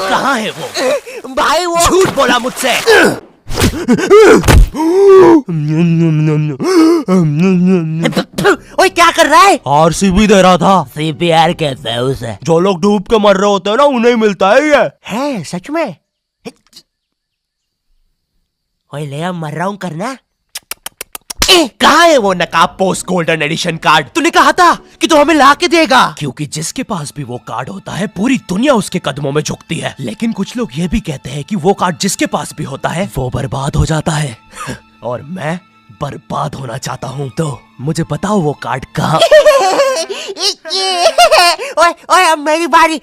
कहाँ है वो? भाई वो झूठ बोला मुझसे। ओए क्या कर रहा है? आरसीबी दे रहा था। सीपीआर कहते हैं उसे। जो लोग डूब के मर रहे होते हैं ना, उन्हें मिलता है ये। है सच में? ओए ले अब मर रहा हूँ करना। कहाँ है वो नकाब पोस्ट गोल्डन एडिशन कार्ड? तूने कहा था कि तू हमें ला के देगा। क्योंकि जिसके पास भी वो कार्ड होता है, पूरी दुनिया उसके कदमों में झुकती है। लेकिन कुछ लोग ये भी कहते हैं कि वो कार्ड जिसके पास भी होता है वो बर्बाद हो जाता है। और मैं बर्बाद होना चाहता हूँ, तो मुझे बताओ वो कार्ड कहाँ? ओए ओए अब मेरी बारी।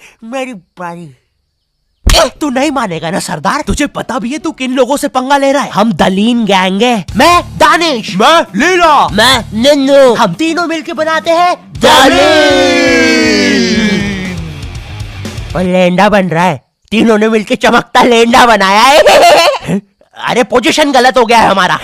तू नहीं मानेगा ना सरदार? तुझे पता भी है तू किन लोगों से पंगा ले रहा है? हम दलीन गैंग है। मैं दानिश, मैं लीला, मैं नन्नू, हम तीनों मिलके बनाते हैं और लेंडा बन रहा है। तीनों ने मिलके चमकता लेंडा बनाया है। अरे पोजीशन गलत हो गया है हमारा।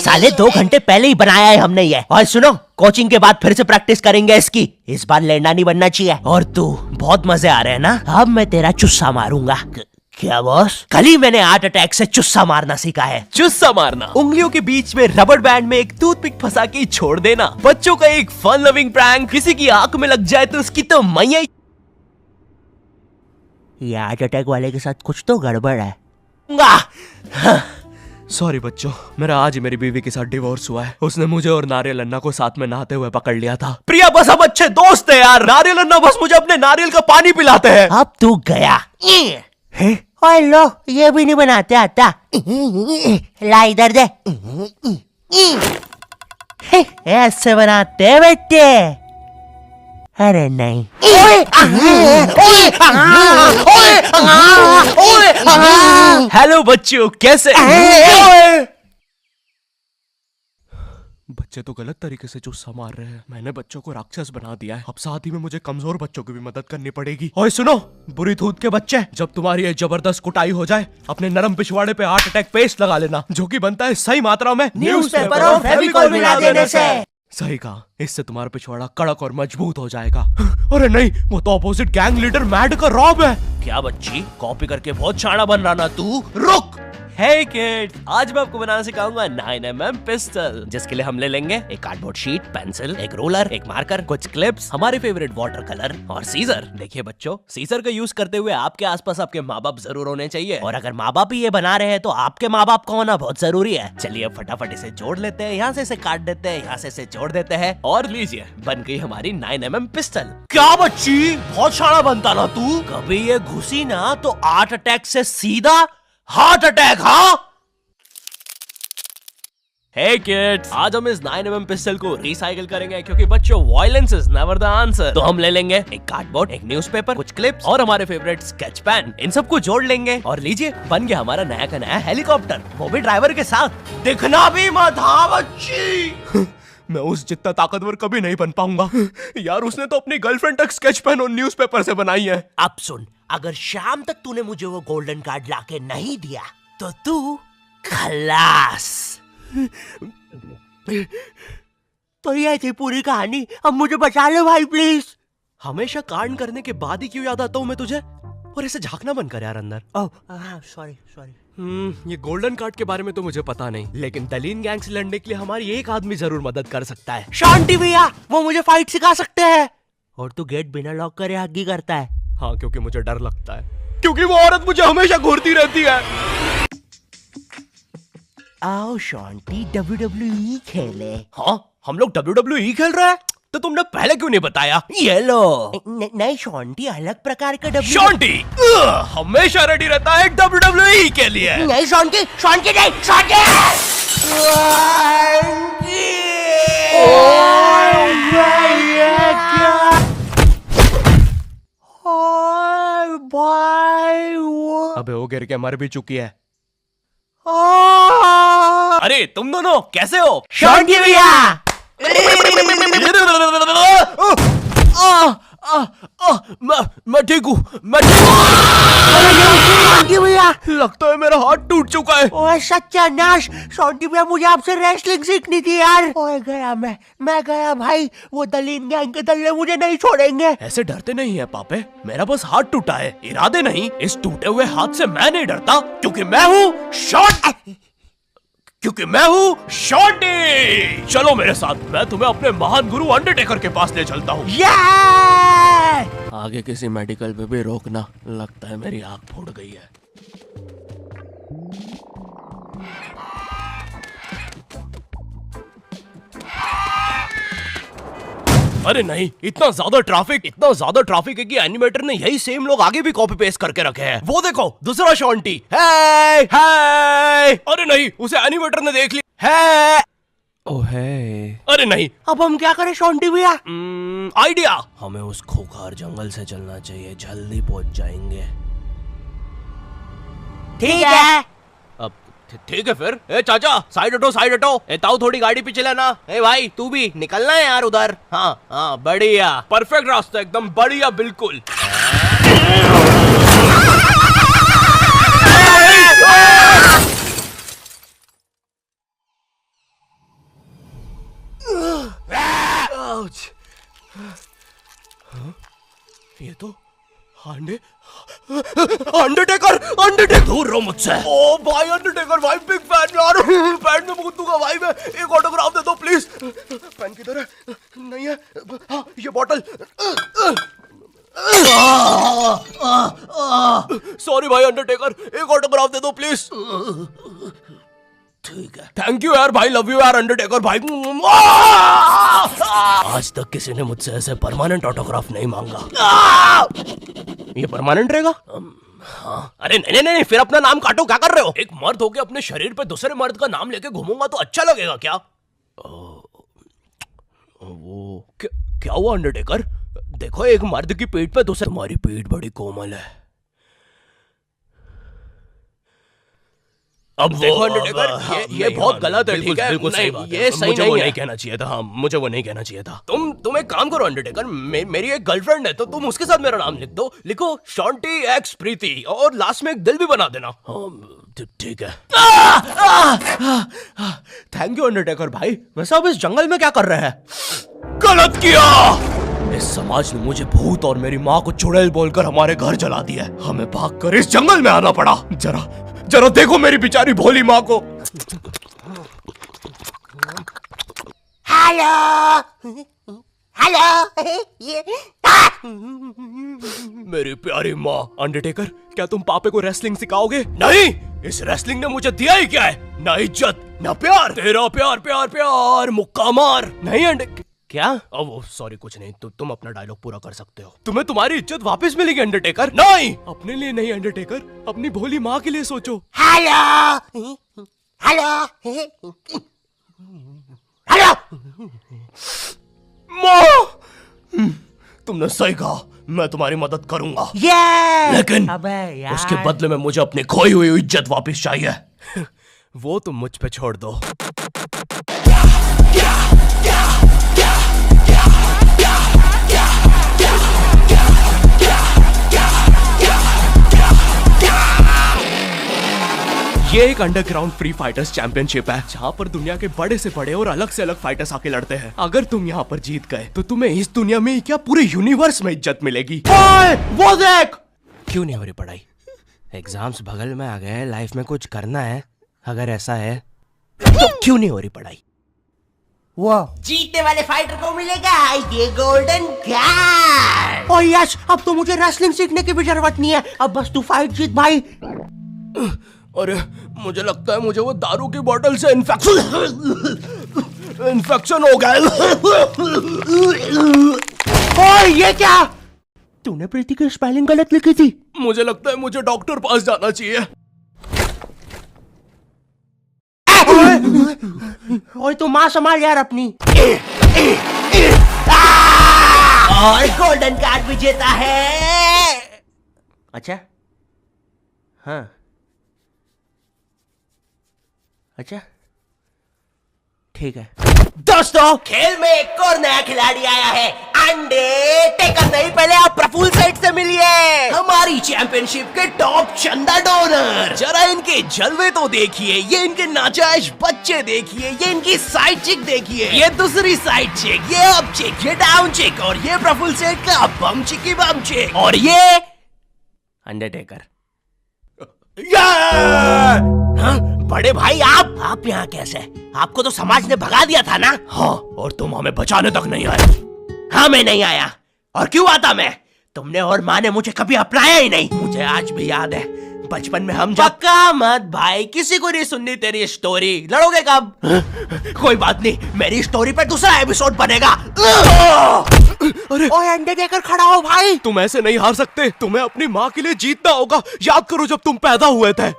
साले 2 घंटे पहले ही बनाया है हमने ये। और सुनो, कोचिंग के बाद फिर से प्रैक्टिस करेंगे इसकी। इस बार लेंडा नहीं बनना चाहिए। और तू बहुत मजे आ रहे हैं ना? अब मैं तेरा चुस्सा मारूंगा। क्या बॉस? कल ही मैंने हार्ट अटैक से चुस्सा मारना सीखा है। चुस्सा मारना उंगलियों के बीच में रबर बैंड में एक टूथपिक फंसा के छोड़ देना। बच्चों का एक फन लविंग प्रैंक। किसी की आंख में लग जाए तो उसकी तो मैया। ये हार्ट अटैक वाले के साथ कुछ तो गड़बड़ है। सॉरी बच्चों, मेरा आज ही मेरी बीवी के साथ डिवोर्स हुआ है। उसने मुझे और नारियल अन्ना को साथ में नहाते हुए पकड़ लिया था। प्रिया बस हम अच्छे दोस्त हैं यार। नारियल अन्ना बस मुझे अपने नारियल का पानी पिलाते हैं। अब तू गया। ओए लो, ये भी नहीं बनाते आता। ला इधर दे। ऐसे बनाते हैं बेटे। अरे नहीं। हेलो बच्चों, कैसे? बच्चे तो गलत तरीके से चुस्सा मार रहे हैं। मैंने बच्चों को राक्षस बना दिया है। अब साथ ही में मुझे कमजोर बच्चों की भी मदद करनी पड़ेगी। ओए सुनो, बुरी धूत के बच्चे, जब तुम्हारी ये जबरदस्त कुटाई हो जाए, अपने नरम पिछवाड़े पे हार्ट अटैक पेस्ट लगा लेना, जो कि बनता है सही मात्रा में न्यूज़पेपर और फेविकोल मिला देने से। सही कहा, इससे तुम्हारा पिछवाड़ा कड़क और मजबूत हो जाएगा। अरे नहीं, वो तो अपोजिट गैंग लीडर मैड का रॉब है। क्या बच्ची, कॉपी करके बहुत शाना बन रहा ना तू? रुक। हे किड, आज मैं आपको बनाना सिखाऊंगा 9mm पिस्टल, जिसके लिए हम ले लेंगे एक कार्डबोर्ड शीट, पेंसिल, एक रोलर, एक मार्कर, कुछ क्लिप्स, हमारे फेवरेट वाटर कलर और सीजर। देखिए बच्चों, सीजर का यूज करते हुए आपके आसपास आपके माँ बाप जरूर होने चाहिए। और अगर माँ बाप ही ये बना रहे हैं तो आपके माँ बाप का होना बहुत जरूरी है। चलिए अब फटाफट इसे जोड़ लेते हैं। यहाँ से इसे काट देते हैं, यहाँ से इसे जोड़ देते हैं और लीजिए, बन गई हमारी 9mm पिस्टल। क्या बच्ची, बहुत शाना बनता ना तू? कभी ये घुसी ना तो हार्ट अटैक से सीधा हार्ट अटैक। हाँ हे किड्स, आज हम इस 9mm पिस्टल को रिसाइकिल करेंगे, क्योंकि बच्चों violence is never the answer. तो हम ले लेंगे एक कार्डबोर्ड, एक न्यूज़पेपर, कुछ क्लिप्स और हमारे फेवरेट स्केच पेन। इन सबको जोड़ लेंगे और लीजिए, बन गया हमारा नया का नया हेलीकॉप्टर, वो भी ड्राइवर के साथ। दिखना भी मत। हाँ बच्ची। मैं उस जितना ताकतवर कभी नहीं बन पाऊंगा यार। उसने तो अपनी गर्लफ्रेंड तक स्केच पेन और न्यूज़पेपर से बनाई है। अब सुन, अगर शाम तक तूने मुझे वो गोल्डन कार्ड लाके नहीं दिया तो तू खलास। तो ये थी पूरी कहानी। अब मुझे बचा लो भाई प्लीज। हमेशा कांड करने के बाद ही क्यों याद आता हूँ मैं तुझे? और ऐसे झांकना बंद कर यार अंदर। Oh sorry. ये गोल्डन कार्ड के बारे में तो मुझे पता नहीं, लेकिन दलीन गैंग से लड़ने के लिए हमारी एक आदमी जरूर मदद कर सकता है। शांति भैया, वो मुझे फाइट सिखा सकते हैं। और तू गेट बिना लॉक करे हग्गी करता है। हाँ, क्योंकि मुझे डर लगता है, क्योंकि वो औरत मुझे हमेशा घूरती रहती है। आओ शांति, WWE खेले। हाँ, हम लोग WWE खेल रहे हैं? तो तुमने पहले क्यों नहीं बताया? ये लो। नहीं शांति, अलग प्रकार का WWE। शांति हमेशा रेडी रहता है WWE के लिए। नहीं शांति नहीं शांति। अबे वो गिर के मर भी चुकी है। अरे तुम दोनों कैसे हो? शांति भैया। मैं ठीक हूँ, मैं शॉन्टी भैया, लगता है मेरा हाथ टूट चुका है। ओए सत्यानाश, शॉन्टी भैया मुझे आपसे रेसलिंग सीखनी थी यार। ओए गया मैं गया भाई, वो दलीन गैंग के दल्ले मुझे नहीं छोड़ेंगे। ऐसे डरते नहीं है पापे, मेरा बस हाथ टूटा है, इरादे नहीं। इस टूटे हुए हाथ से मैं नहीं डरता, क्योंकि मैं हूँ शॉन्टी। चलो मेरे साथ, मैं तुम्हें अपने महान गुरु अंडरटेकर के पास ले चलता हूँ। आगे किसी मेडिकल पे भी रोकना, लगता है मेरी आंख फूट गई है। अरे नहीं, इतना ज्यादा ट्रैफिक है कि एनिमेटर ने यही सेम लोग आगे भी कॉपी पेस्ट करके रखे हैं। वो देखो, दूसरा शॉन्टी। हे अरे नहीं, उसे एनिमेटर ने देख लिया है। ओह है, अरे नहीं, अब हम क्या करें शॉन्टी भैया? आइडिया, हमें उस खूंखार जंगल से चलना चाहिए, जल्दी पहुंच जाएंगे। ठीक है। अब ठीक है फिर। ए चाचा, साइड हटो। ए ताऊ, थोड़ी गाड़ी पीछे लेना। ए भाई, तू भी निकलना है यार उधर। हाँ, बढ़िया, परफेक्ट रास्ता, एकदम बढ़िया, बिल्कुल। ये तो अंडरटेकर दूर रहो मुझसे। ओ भाई अंडरटेकर भाई, बिग फैन यार, पैन में बहुत दूंगा भाई मैं। एक ऑटोग्राफ दे दो प्लीज। पैन किधर है? नहीं है। हाँ, ये बॉटल। सॉरी भाई अंडरटेकर, एक ऑटोग्राफ दे दो प्लीज। ठीक है, थैंक यू यार भाई, लव यू यार अंडरटेकर भाई। आज तक किसी ने मुझसे ऐसे परमानेंट ऑटोग्राफ नहीं मांगा। ये परमानेंट रहेगा? हाँ। अरे नहीं, फिर अपना नाम काटो, क्या कर रहे हो? एक मर्द होके अपने शरीर पे दूसरे मर्द का नाम लेके घूमूंगा तो अच्छा लगेगा क्या? वो क्या हुआ अंडरटेकर? देखो, एक मर्द की पीठ पे दूसरे। तुम्हारी पीठ बड़ी कोमल है। अब देखो अंडरटेकर, ये बहुत गलत है, ठीक है? बिल्कुल सही बात है। ये सही नहीं है। नहीं कहना चाहिए था। हाँ, मुझे वो नहीं कहना चाहिए था। तुम एक काम करो अंडरटेकर, मेरी एक गर्लफ्रेंड है, तो तुम उसके साथ मेरा नाम लिख दो। लिखो शॉन्टी एक्स प्रीति, और लास्ट में एक दिल भी बना देना। ठीक है। थैंक यू अंडरटेकर भाई। वैसे अब इस जंगल में क्या कर रहे हैं? गलत किया। इस समाज ने मुझे भूत और मेरी माँ को चुड़ैल बोलकर हमारे घर जला दिया। हमें भागकर इस जंगल में आना पड़ा। जरा देखो मेरी बेचारी भोली माँ को। हेलो। मेरी प्यारी माँ। अंडरटेकर, क्या तुम पापे को रेसलिंग सिखाओगे? नहीं, इस रेसलिंग ने मुझे दिया ही क्या है? ना इज्जत, ना प्यार। तेरा प्यार मुक्का मार। नहीं क्या? वो सॉरी, कुछ नहीं। तुम अपना डायलॉग पूरा कर सकते हो। तुम्हें तुम्हारी इज्जत वापस मिलेगी अंडरटेकर। नहीं, अपने लिए नहीं अंडरटेकर, अपनी भोली माँ के लिए सोचो। हेलो। माँ, तुमने सही कहा, मैं तुम्हारी मदद करूंगा। लेकिन उसके बदले में मुझे अपनी खोई हुई इज्जत वापस चाहिए। वो तुम मुझ पे छोड़ दो। ये एक अंडरग्राउंड फ्री फाइटर्स चैंपियनशिप है, जहाँ पर दुनिया के बड़े से बड़े और अलग से अलग फाइटर्स आके लड़ते हैं। अगर तुम यहाँ पर जीत गए तो तुम्हें इस दुनिया में क्या, पूरे यूनिवर्स में इज्जत मिलेगी। वो देख। क्यों नहीं हो रही पढ़ाई? एग्जाम्स बगल में आ गए, लाइफ में कुछ करना है। अगर ऐसा है तो क्यों नहीं हो रही पढ़ाई? वो जीतने वाले फाइटर को मिलेगा ये गोल्डन कार्ड। ओह यस, अब तो मुझे रेसलिंग सीखने की भी जरूरत नहीं है। अब बस तू फाइट जीत भाई। अरे मुझे लगता है मुझे वो दारू की बोतल से इन्फेक्शन हो गया। ओए ये क्या? तूने प्रीति की स्पेलिंग गलत लिखी थी। मुझे लगता है मुझे डॉक्टर पास जाना चाहिए। ओए तू माँ संभाल यार अपनी। और गोल्डन कार्ड विजेता है। अच्छा, हाँ, अच्छा, ठीक है। दोस्तों, खेल में एक और नया खिलाड़ी आया है। अंडरटेकर नहीं भाई पहले आप प्रफुल्ल सेठ से मिलिए, हमारी चैंपियनशिप के टॉप चंदा डोनर। जरा इनके जलवे तो देखिए, ये इनके नाजायज बच्चे देखिए, ये इनकी साइड चिक देखिए, ये दूसरी साइड चिक, ये अप चिक, ये डाउन चिक, और ये प्रफुल्ल सेठ का बम चिकी बम चिक, और ये अंडरटेकर। हाँ? बड़े भाई आप यहाँ कैसे? आपको तो समाज ने भगा दिया था ना? हाँ, और तुम हमें बचाने तक नहीं आए। हाँ, मैं नहीं आया। और क्यों आता मैं? तुमने और माँ ने मुझे कभी अपनाया ही नहीं। मुझे आज भी याद है, बचपन में हम पक्का मत भाई, किसी को नहीं सुननी तेरी स्टोरी। लड़ोगे कब? कोई बात नहीं, मेरी स्टोरी पर दूसरा एपिसोड बनेगा। अरे ओए अंडरटेकर खड़ा हो भाई। तुम ऐसे नहीं हार सकते, तुम्हें अपनी माँ के लिए जीतना होगा। याद करो जब तुम पैदा हुए थे।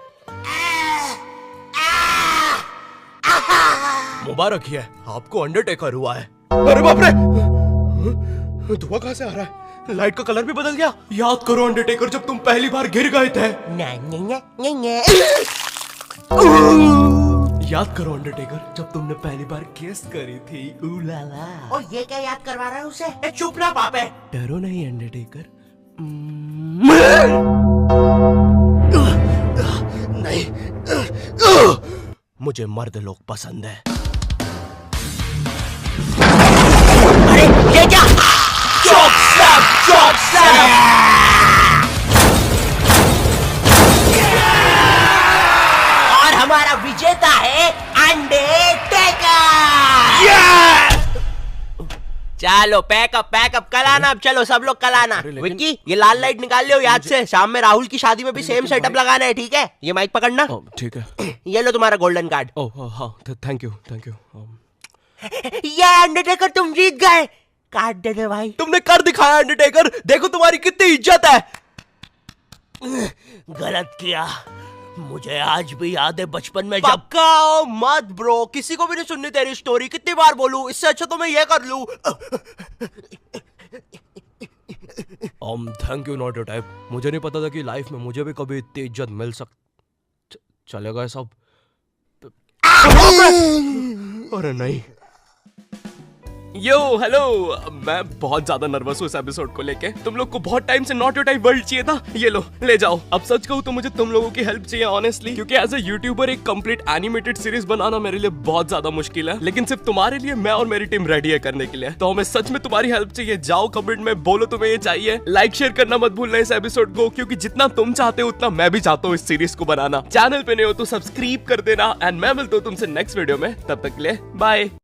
मुबारक है, आपको अंडरटेकर हुआ है। अरे बाप रे, धुआं कहां से आ रहा है? लाइट का कलर भी बदल गया। याद करो अंडरटेकर, जब तुम पहली बार गिर गए थे। याद करो अंडरटेकर, जब तुमने पहली बार किस करी थी। उलाला। और ये क्या याद करवा रहा है उसे? चुप ना पापे। डरो नहीं अंडरटेकर। नहीं, मुझे मर्द लोग पसंद है। अरे ये क्या? चौक और हमारा विजेता है अंडरटेकर। चलो पैकअप कल आना। अब चलो सब लोग कल आना। विक्की, ये लाल लाइट निकाल लियो याद से। शाम में राहुल की शादी में भी सेम सेटअप लगाना है, ठीक है? ये माइक पकड़ना। ठीक है। ये लो तुम्हारा गोल्डन कार्ड। ओह हाँ, थैंक यू। ये अंडरटेकर तुम जीत गए। कार्ड दे दे भाई। तुमने कर दिखाया अंडरटेकर, देखो तुम्हारी कितनी इज्जत है। गलत किया, मुझे आज भी याद है बचपन में जब। पक्का मत ब्रो, किसी को भी नहीं सुननी तेरी स्टोरी। कितनी बार बोलूं? इससे अच्छा तो मैं ये कर लूं। Thank you not your type. मुझे नहीं पता था कि लाइफ में मुझे भी कभी इतनी इज्जत मिल चलेगा सब। अरे नहीं। यो हेलो, मैं बहुत ज्यादा नर्वस हूँ इस एपिसोड को लेके। तुम लोग को बहुत टाइम से नॉट योर टाइप वर्ल्ड चाहिए था। ये लो, ले जाओ। अब सच कहूँ तो मुझे तुम लोगों की हेल्प चाहिए ऑनेस्टली, क्योंकि एज ए यूट्यूबर एक कंप्लीट एनिमेटेड सीरीज बनाना मेरे लिए बहुत ज्यादा मुश्किल है। लेकिन सिर्फ तुम्हारे लिए मैं और मेरी टीम रेडी है करने के लिए। तो हमें सच में तुम्हारी हेल्प चाहिए। जाओ कमेंट में बोलो तुम्हें ये चाहिए। लाइक शेयर करना मत भूलना इस एपिसोड को, क्योंकि जितना तुम चाहते हो उतना मैं भी चाहता हूँ इस सीरीज को बनाना। चैनल पे नहीं हो तो सब्सक्राइब कर देना। एंड मैं मिलता हूँ तुमसे नेक्स्ट वीडियो में। तब तक के लिए बाय।